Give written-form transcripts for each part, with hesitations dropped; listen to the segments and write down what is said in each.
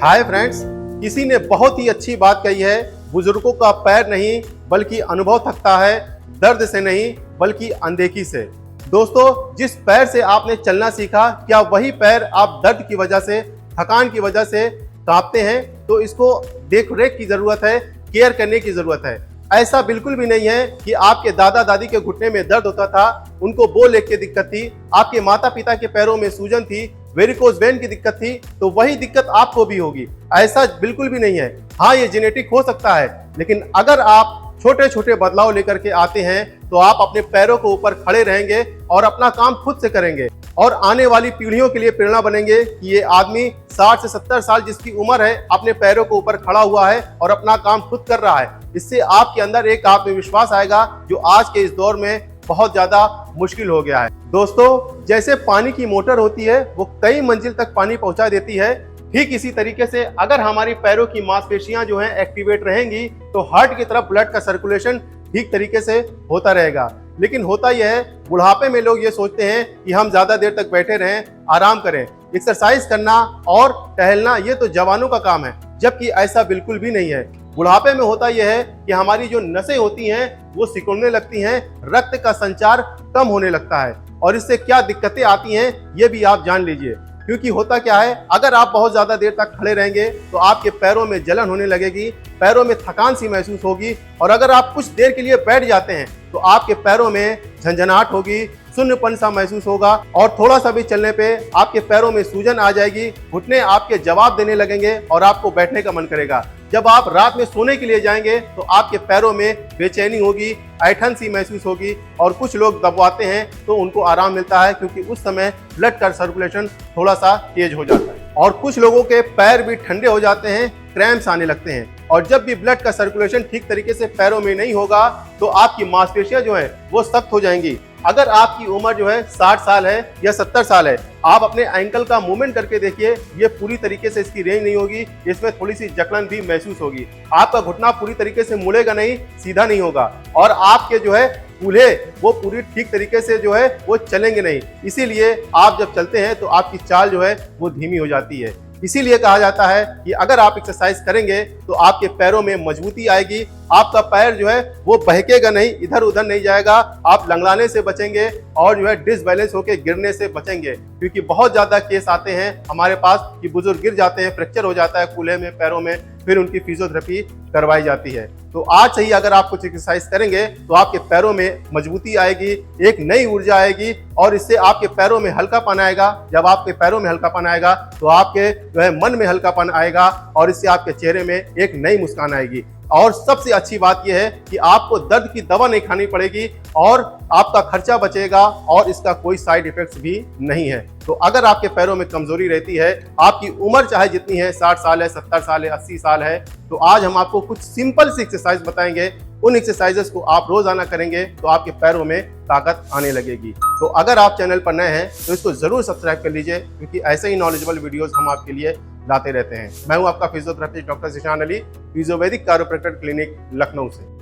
Hi friends, किसी ने बहुत ही अच्छी बात कही है। बुजुर्गों का पैर नहीं बल्कि अनुभव थकता है, दर्द से नहीं बल्कि अनदेखी से। दोस्तों, जिस पैर से आपने चलना सीखा, क्या वही पैर आप दर्द की वजह से, थकान की वजह से कांपते हैं? तो इसको देख रेख की जरूरत है, केयर करने की जरूरत है। ऐसा बिल्कुल भी नहीं है कि आपके दादा दादी के घुटने में दर्द होता था, उनको बो लेग की दिक्कत थी, आपके माता पिता के पैरों में सूजन थी, वेरिकोज वेन की दिक्कत थी, तो वही दिक्कत आपको भी होगी। ऐसा बिल्कुल भी नहीं है। हाँ, ये जेनेटिक हो सकता है, लेकिन अगर आप छोटे छोटे बदलाव लेकर के आते हैं तो आप अपने पैरों के ऊपर खड़े रहेंगे और अपना काम खुद से करेंगे और आने वाली पीढ़ियों के लिए प्रेरणा बनेंगे कि ये आदमी 60 से 70 साल जिसकी उम्र है अपने पैरों के ऊपर खड़ा हुआ है और अपना काम खुद कर रहा है। इससे आपके अंदर एक आत्मविश्वास आएगा जो आज के इस दौर में बहुत ज्यादा मुश्किल हो गया है। दोस्तों, जैसे पानी की मोटर होती है, वो कई मंजिल तक पानी पहुंचा देती है, ठीक इसी तरीके से अगर हमारी पैरों की मांसपेशियां जो हैं एक्टिवेट रहेंगी तो हार्ट की तरफ ब्लड का सर्कुलेशन ठीक तरीके से होता रहेगा। लेकिन होता यह है, बुढ़ापे में लोग ये सोचते हैं कि हम ज्यादा देर तक बैठे रहें, आराम करें। एक्सरसाइज करना और टहलना ये तो जवानों का काम है, जबकि ऐसा बिल्कुल भी नहीं है। बुढ़ापे में होता यह है कि हमारी जो नसें होती हैं वो सिकुड़ने लगती हैं, रक्त का संचार कम होने लगता है और इससे क्या दिक्कतें आती हैं ये भी आप जान लीजिए। क्योंकि होता क्या है, अगर आप बहुत ज्यादा देर तक खड़े रहेंगे तो आपके पैरों में जलन होने लगेगी, पैरों में थकान सी महसूस होगी और अगर आप कुछ देर के लिए बैठ जाते हैं तो आपके पैरों में झंझनाहट होगी, शून्यपन सा महसूस होगा और थोड़ा सा भी चलने पे आपके पैरों में सूजन आ जाएगी, घुटने आपके जवाब देने लगेंगे और आपको बैठने का मन करेगा। जब आप रात में सोने के लिए जाएंगे तो आपके पैरों में बेचैनी होगी, ऐठन सी महसूस होगी और कुछ लोग दबाते हैं तो उनको आराम मिलता है क्योंकि उस समय ब्लड का सर्कुलेशन थोड़ा सा तेज हो जाता है। और कुछ लोगों के पैर भी ठंडे हो जाते हैं, क्रैम्प्स आने लगते हैं और जब भी ब्लड का सर्कुलेशन ठीक तरीके से पैरों में नहीं होगा तो आपकी मांसपेशियां जो है वो सख्त हो जाएंगी। अगर आपकी उम्र जो है 60 साल है या 70 साल है, आप अपने एंकल का मूवमेंट करके देखिए, ये पूरी तरीके से इसकी रेंज नहीं होगी, इसमें थोड़ी सी जकड़न भी महसूस होगी। आपका घुटना पूरी तरीके से मुड़ेगा नहीं, सीधा नहीं होगा और आपके जो है कूल्हे वो पूरी ठीक तरीके से जो है वो चलेंगे नहीं। इसीलिए आप जब चलते हैं तो आपकी चाल जो है वो धीमी हो जाती है। इसीलिए कहा जाता है कि अगर आप एक्सरसाइज करेंगे तो आपके पैरों में मजबूती आएगी, आपका पैर जो है वो बहकेगा नहीं, इधर उधर नहीं जाएगा, आप लंगड़ाने से बचेंगे और जो है डिसबैलेंस होकर गिरने से बचेंगे। क्योंकि बहुत ज्यादा केस आते हैं हमारे पास कि बुजुर्ग गिर जाते हैं, फ्रैक्चर हो जाता है कूल्हे में, पैरों में, फिर उनकी फिजियोथेरेपी करवाई जाती है। तो आज से ही अगर आप कुछ एक्सरसाइज करेंगे तो आपके पैरों में मजबूती आएगी, एक नई ऊर्जा आएगी और इससे आपके पैरों में हल्कापन आएगा। जब आपके पैरों में हल्कापन आएगा तो आपके जो है मन में हल्कापन आएगा और इससे आपके चेहरे में एक नई मुस्कान आएगी। और सबसे अच्छी बात यह है कि आपको दर्द की दवा नहीं खानी पड़ेगी और आपका खर्चा बचेगा और इसका कोई साइड इफेक्ट्स भी नहीं है। तो अगर आपके पैरों में कमजोरी रहती है, आपकी उम्र चाहे जितनी है, 60 साल है, 70 साल है, 80 साल है, तो आज हम आपको कुछ सिंपल सी एक्सरसाइज बताएंगे। उन एक्सरसाइजेस को आप रोजाना करेंगे तो आपके पैरों में ताकत आने लगेगी। तो अगर आप चैनल पर नए हैं तो इसको जरूर सब्सक्राइब कर लीजिए क्योंकि ऐसे ही नॉलेजेबल वीडियोस हम आपके लिए लाते रहते हैं। मैं हूं आपका physiotherapist doctor Zeeshan Ali, Physiovedic chiropractor clinic Lucknow से।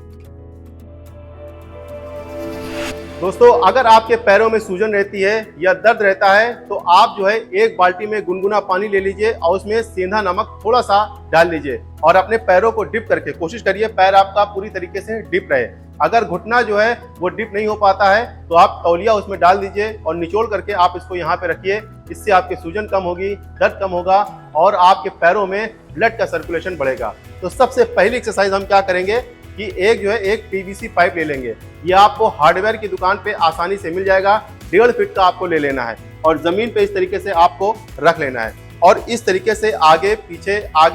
दोस्तों, अगर आपके पैरों में सूजन रहती है या दर्द रहता है तो आप जो है एक बाल्टी में गुनगुना पानी ले लीजिए और उसमें सेंधा नमक थोड़ा सा डाल लीजिए और अपने पैरों को डिप करके कोशिश करिए पैर आपका पूरी तरीके से डिप रहे। अगर घुटना जो है वो डिप नहीं हो पाता है तो आप तौलिया उसमें डाल दीजिए और निचोड़ करके आप इसको यहाँ पे रखिए। इससे आपकी सूजन कम होगी, दर्द कम होगा और आपके पैरों में ब्लड का सर्कुलेशन बढ़ेगा। तो सबसे पहली एक्सरसाइज हम क्या करेंगे कि एक पीवीसी पाइप ले लेंगे। ये आपको हार्डवेयर की दुकान पे आसानी से मिल जाएगा। 1.5 फीट का आपको ले लेना है और जमीन पे इस तरीके से आपको रख लेना है और इस तरीके से आगे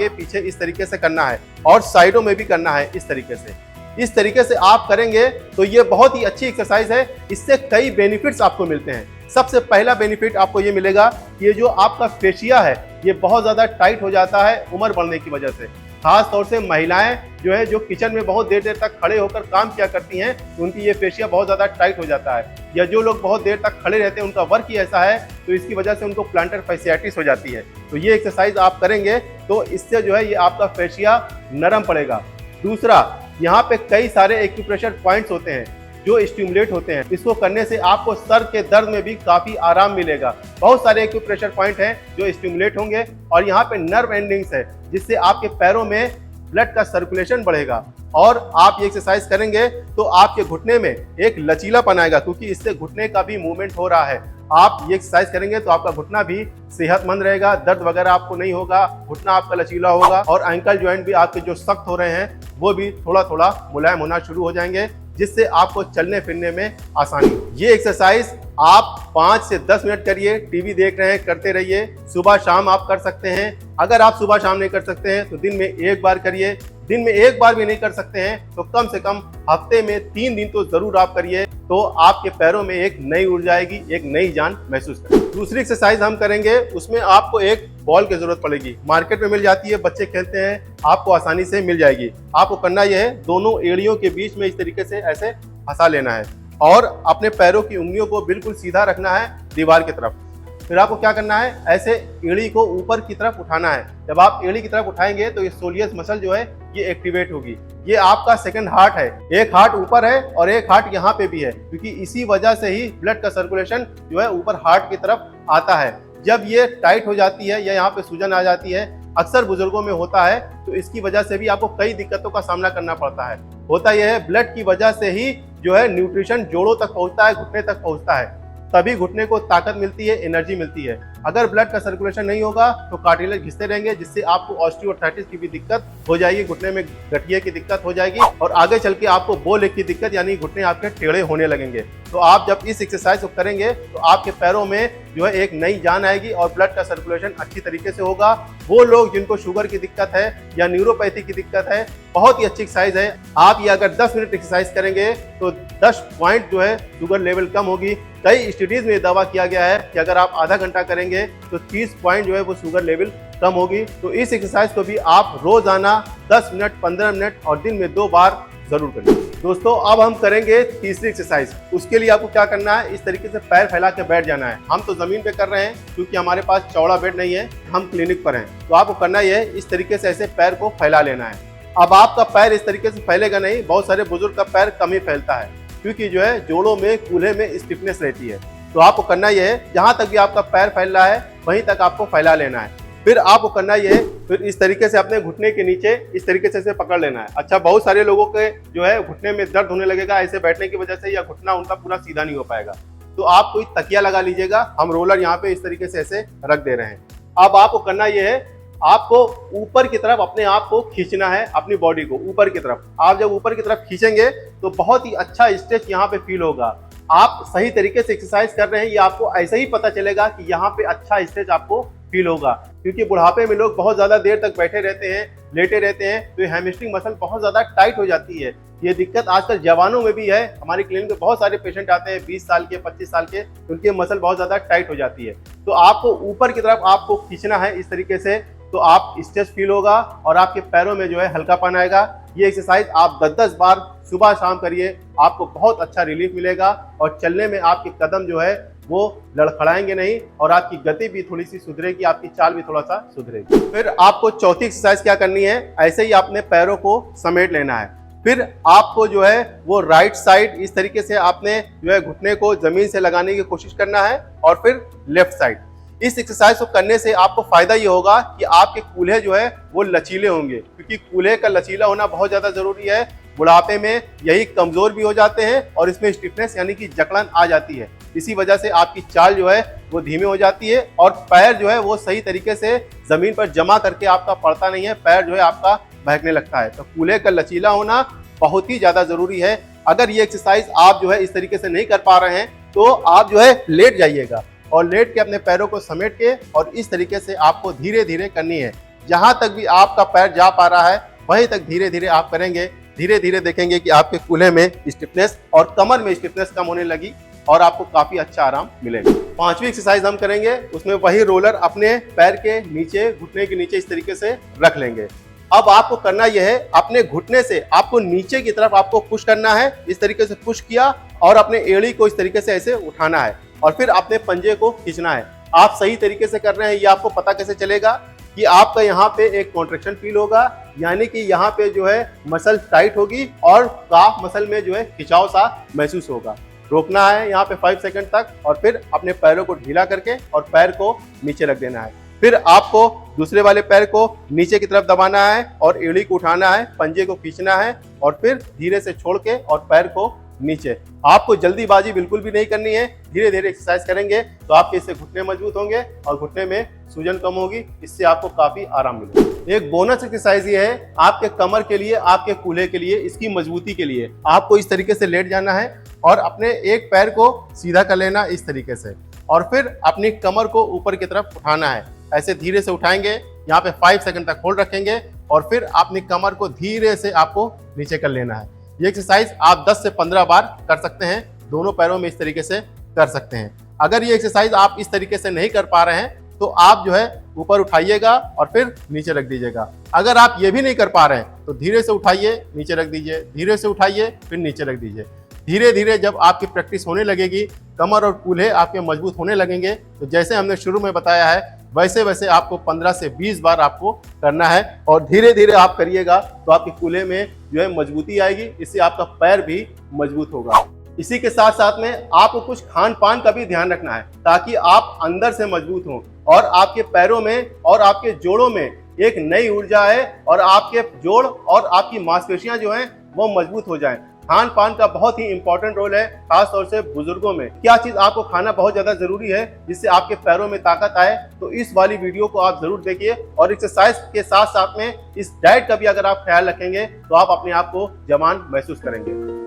पीछे इस तरीके से करना है और साइडों में भी करना है। इस तरीके से आप करेंगे तो ये बहुत ही अच्छी एक्सरसाइज है। इससे कई बेनिफिट्स आपको मिलते हैं। सबसे पहला बेनिफिट आपको ये मिलेगा कि ये जो आपका फेशिया है ये बहुत ज्यादा टाइट हो जाता है उम्र बढ़ने की वजह से। खास तौर से महिलाएं जो किचन में बहुत देर तक खड़े होकर काम किया करती हैं तो उनकी ये फेशिया बहुत ज़्यादा टाइट हो जाता है, या जो लोग बहुत देर तक खड़े रहते हैं उनका वर्क ही ऐसा है तो इसकी वजह से उनको प्लांटर फैसियाटिस हो जाती है। तो ये एक्सरसाइज आप करेंगे तो इससे जो है ये आपका फेशिया नरम पड़ेगा। दूसरा, यहाँ पे कई सारे एक्यूप्रेशर पॉइंट्स होते हैं। जो स्टिमुलेट होते हैं। इसको करने से आपको सर के दर्द में भी काफी आराम मिलेगा। बहुत सारे एक्यूप्रेशर पॉइंट हैं जो स्टिमुलेट होंगे और यहाँ पे नर्व एंडिंग्स है जिससे आपके पैरों में ब्लड का सर्कुलेशन बढ़ेगा और आप ये एक्सरसाइज करेंगे तो आपके घुटने में एक लचीलापन आएगा, क्योंकि इससे घुटने का भी मूवमेंट हो रहा है। आप ये एक्सरसाइज करेंगे तो आपका घुटना भी सेहतमंद रहेगा, दर्द वगैरह आपको नहीं होगा, घुटना आपका लचीला होगा और एंकल जॉइंट भी आपके जो सख्त हो रहे हैं वो भी थोड़ा थोड़ा मुलायम होना शुरू हो जाएंगे, जिससे आपको चलने फिरने में आसानी। ये एक्सरसाइज आप 5 से 10 मिनट करिए, टीवी देख रहे हैं करते रहिए। सुबह शाम आप कर सकते हैं। अगर आप सुबह शाम नहीं कर सकते हैं तो दिन में एक बार करिए। दिन में एक बार भी नहीं कर सकते हैं तो कम से कम हफ्ते में 3 दिन तो जरूर आप करिए, तो आपके पैरों में एक नई ऊर्जा आएगी, एक नई जान महसूस करेंगे। दूसरी एक्सरसाइज हम करेंगे, उसमें आपको एक बॉल की जरूरत पड़ेगी। मार्केट में मिल जाती है, बच्चे खेलते हैं, आपको आसानी से मिल जाएगी। आपको करना यह है, दोनों एड़ियों के बीच में इस तरीके से ऐसे फंसा लेना है और अपने पैरों की उंगलियों को बिल्कुल सीधा रखना है दीवार की तरफ। फिर आपको क्या करना है, ऐसे एड़ी को ऊपर की तरफ उठाना है। जब आप एड़ी की तरफ उठाएंगे तो ये सोलियस मसल जो है ये एक्टिवेट होगी। ये आपका सेकंड हार्ट है, एक हार्ट ऊपर है और एक हार्ट यहाँ पे भी है, क्योंकि इसी वजह से ही ब्लड का सर्कुलेशन जो है ऊपर हार्ट की तरफ आता है। जब ये टाइट हो जाती है या यहाँ पे सूजन आ जाती है, अक्सर बुजुर्गों में होता है, तो इसकी वजह से भी आपको कई दिक्कतों का सामना करना पड़ता है। होता यह है, ब्लड की वजह से ही जो है न्यूट्रिशन जोड़ों तक पहुंचता है, घुटने तक पहुंचता है, तभी घुटने को ताकत मिलती है, एनर्जी मिलती है। अगर ब्लड का सर्कुलेशन नहीं होगा तो कार्टिलेज घिसते रहेंगे, जिससे आपको ऑस्टियोआर्थराइटिस की भी दिक्कत हो जाएगी, घुटने में गठिए की दिक्कत हो जाएगी और आगे चल के आपको बो लेग की दिक्कत यानी घुटने आपके टेढ़े होने लगेंगे। तो आप जब इस एक्सरसाइज को करेंगे तो आपके पैरों में जो है एक नई जान आएगी और ब्लड का सर्कुलेशन अच्छी तरीके से होगा। वो लोग जिनको शुगर की दिक्कत है या न्यूरोपैथी की दिक्कत है, बहुत ही अच्छी एक्सरसाइज है। आप ये अगर 10 मिनट एक्सरसाइज करेंगे तो 10 पॉइंट जो है शुगर लेवल कम होगी। कई स्टडीज में दावा किया गया है कि अगर आप आधा घंटा करेंगे तो 30 पॉइंट जो है वो शुगर लेवल कम होगी। तो इस एक्सरसाइज को भी आप रोजाना 10 मिनट, 15 मिनट और दिन में 2 बार जरूर करिए। दोस्तों, अब हम करेंगे तीसरी एक्सरसाइज। उसके लिए आपको क्या करना है, इस तरीके से पैर फैला के बैठ जाना है। हम तो जमीन पे कर रहे हैं क्योंकि हमारे पास चौड़ा बेड नहीं है, हम क्लिनिक पर हैं। तो आपको करना यह है, इस तरीके से ऐसे पैर को फैला लेना है। अब आपका पैर इस तरीके से फैलेगा नहीं, बहुत सारे बुजुर्ग का पैर कम ही फैलता है क्योंकि जो है जोड़ों में, कूल्हे में स्टिफनेस रहती है। तो आपको करना यह है, जहां तक भी आपका पैर फैल रहा है वहीं तक आपको फैला लेना है। फिर आपको करना यह है, फिर इस तरीके से अपने घुटने के नीचे इस तरीके से इसे पकड़ लेना है। अच्छा, बहुत सारे लोगों के जो है घुटने में दर्द होने लगेगा ऐसे बैठने की वजह से, या घुटना उनका पूरा सीधा नहीं हो पाएगा। तो आप कोई तकिया लगा लीजिएगा, हम रोलर यहाँ पे इस तरीके से ऐसे रख दे रहे हैं। अब आपको करना यह है, आपको ऊपर की तरफ अपने आप को खींचना है, अपनी बॉडी को ऊपर की तरफ। आप जब ऊपर की तरफ खींचेंगे तो बहुत ही अच्छा स्ट्रेच यहाँ पे फील होगा। आप सही तरीके से एक्सरसाइज कर रहे हैं, ये आपको ऐसे ही पता चलेगा कि यहाँ पे अच्छा स्ट्रेच आपको फील होगा। क्योंकि बुढ़ापे में लोग बहुत ज्यादा देर तक बैठे रहते हैं, लेटे रहते हैं, तो हैमस्ट्रिंग मसल बहुत ज्यादा टाइट हो जाती है। ये दिक्कत आजकल जवानों में भी है। हमारी क्लिनिक में बहुत सारे पेशेंट आते हैं 20 साल के, 25 साल के, उनकी मसल बहुत ज्यादा टाइट हो जाती है। तो आपको ऊपर की तरफ आपको खींचना है इस तरीके से, तो आप स्ट्रेच फील होगा और आपके पैरों में जो है हल्कापन आएगा। ये एक्सरसाइज आप 10-10 बार सुबह शाम करिए, आपको बहुत अच्छा रिलीफ मिलेगा और चलने में आपके कदम जो है वो लड़खड़ाएंगे नहीं और आपकी गति भी थोड़ी सी सुधरेगी, आपकी चाल भी थोड़ा सा सुधरेगी। फिर आपको चौथी एक्सरसाइज क्या करनी है, ऐसे ही अपने पैरों को समेट लेना है। फिर आपको जो है वो राइट साइड इस तरीके से आपने जो है घुटने को जमीन से लगाने की कोशिश करना है और फिर लेफ्ट साइड। इस एक्सरसाइज को करने से आपको फायदा ये होगा कि आपके कूल्हे जो है वो लचीले होंगे, क्योंकि कूल्हे का लचीला होना बहुत ज्यादा जरूरी है। बुढ़ापे में यही कमजोर भी हो जाते हैं और इसमें स्टिफनेस यानी कि जकड़न आ जाती है। इसी वजह से आपकी चाल जो है वो धीमी हो जाती है और पैर जो है वो सही तरीके से जमीन पर जमा करके आपका पड़ता नहीं है, पैर जो है आपका बहकने लगता है। तो कूल्हे का लचीला होना बहुत ही ज्यादा जरूरी है। अगर ये एक्सरसाइज आप जो है इस तरीके से नहीं कर पा रहे हैं तो आप जो है लेट जाइएगा और लेट के अपने पैरों को समेट के और इस तरीके से आपको धीरे धीरे करनी है। जहां तक भी आपका पैर जा पा रहा है वहीं तक धीरे धीरे आप करेंगे। धीरे धीरे देखेंगे कि आपके कूल्हे में स्टिफनेस और कमर में स्टिफनेस कम होने लगी और आपको काफी अच्छा आराम मिलेगा। पांचवी एक्सरसाइज हम करेंगे, उसमें वही रोलर अपने पैर के नीचे, घुटने के नीचे इस तरीके से रख लेंगे। अब आपको करना यह है, अपने घुटने से आपको नीचे की तरफ आपको पुश करना है। इस तरीके से पुश किया और अपने एड़ी को इस तरीके से ऐसे उठाना है और फिर अपने पंजे को खींचना है। आप सही तरीके से कर रहे हैं, ये आपको पता कैसे चलेगा कि आपका यहाँ पे एक कॉन्ट्रैक्शन फील होगा, यानी कि यहाँ पे जो है मसल टाइट होगी और काफ मसल में जो है खिंचाव सा महसूस होगा। रोकना है यहाँ पे 5 सेकंड तक और फिर अपने पैरों को ढीला करके और पैर को नीचे रख देना है। फिर आपको दूसरे वाले पैर को नीचे की तरफ दबाना है और एड़ी को उठाना है, पंजे को खींचना है और फिर धीरे से छोड़ के और पैर को नीचे। आपको जल्दीबाजी बिल्कुल भी नहीं करनी है, धीरे धीरे एक्सरसाइज करेंगे तो आपके इससे घुटने मजबूत होंगे और घुटने में सूजन कम होगी, इससे आपको काफी आराम मिलेगा। एक बोनस एक्सरसाइज ये है आपके कमर के लिए, आपके कूल्हे के लिए, इसकी मजबूती के लिए आपको इस तरीके से लेट जाना है और अपने एक पैर को सीधा कर लेना इस तरीके से और फिर अपनी कमर को ऊपर की तरफ उठाना है। ऐसे धीरे से उठाएंगे, यहाँ पे 5 सेकंड तक होल्ड रखेंगे और फिर अपनी कमर को धीरे से आपको नीचे कर लेना है। ये एक्सरसाइज आप 10 से 15 बार कर सकते हैं, दोनों पैरों में इस तरीके से कर सकते हैं। अगर ये एक्सरसाइज आप इस तरीके से नहीं कर पा रहे हैं तो आप जो है ऊपर उठाइएगा और फिर नीचे रख दीजिएगा। अगर आप ये भी नहीं कर पा रहे हैं तो धीरे से उठाइए, नीचे रख दीजिए, धीरे से उठाइए, फिर नीचे रख दीजिए। धीरे धीरे जब आपकी प्रैक्टिस होने लगेगी, कमर और कूल्हे आपके मजबूत होने लगेंगे, तो जैसे हमने शुरू में बताया है वैसे वैसे आपको 15 से 20 बार आपको करना है और धीरे धीरे आप करिएगा तो आपके कूल्हे में जो है मजबूती आएगी, इससे आपका पैर भी मजबूत होगा। इसी के साथ साथ में आपको कुछ खान पान का भी ध्यान रखना है ताकि आप अंदर से मजबूत हों और आपके पैरों में और आपके जोड़ों में एक नई ऊर्जा है और आपके जोड़ और आपकी मांसपेशियां जो हैं वो मजबूत हो जाएं। खान पान का बहुत ही इंपॉर्टेंट रोल है, खास तौर से बुजुर्गों में। क्या चीज आपको खाना बहुत ज्यादा जरूरी है जिससे आपके पैरों में ताकत आए, तो इस वाली वीडियो को आप जरूर देखिए और एक्सरसाइज के साथ साथ में इस डाइट का भी अगर आप ख्याल रखेंगे तो आप अपने आप को जवान महसूस करेंगे।